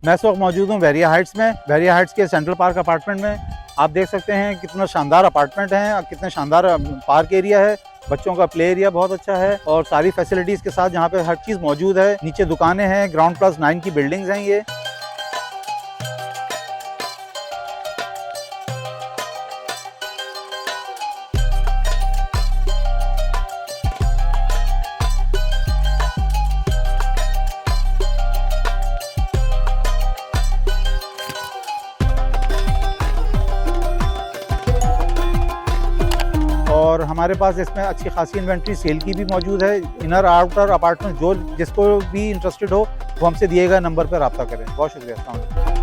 मैं इस वक्त मौजूद हूँ बैरिया हाइट्स में। बैरिया हाइट्स के सेंट्रल पार्क अपार्टमेंट में आप देख सकते हैं कितना शानदार अपार्टमेंट है और कितने शानदार पार्क एरिया है। बच्चों का प्ले एरिया बहुत अच्छा है और सारी फैसिलिटीज़ के साथ यहाँ पे हर चीज़ मौजूद है। नीचे दुकानें हैं, ग्राउंड प्लस 9 की बिल्डिंग्स हैं ये। और हमारे पास इसमें अच्छी खासी इन्वेंट्री सेल की भी मौजूद है। इनर आउटर अपार्टमेंट जो जिसको भी इंटरेस्टेड हो वो हमसे दिए गए नंबर पर रब्ता करें। बहुत शुक्रिया। अस्सलाम वालेकुम।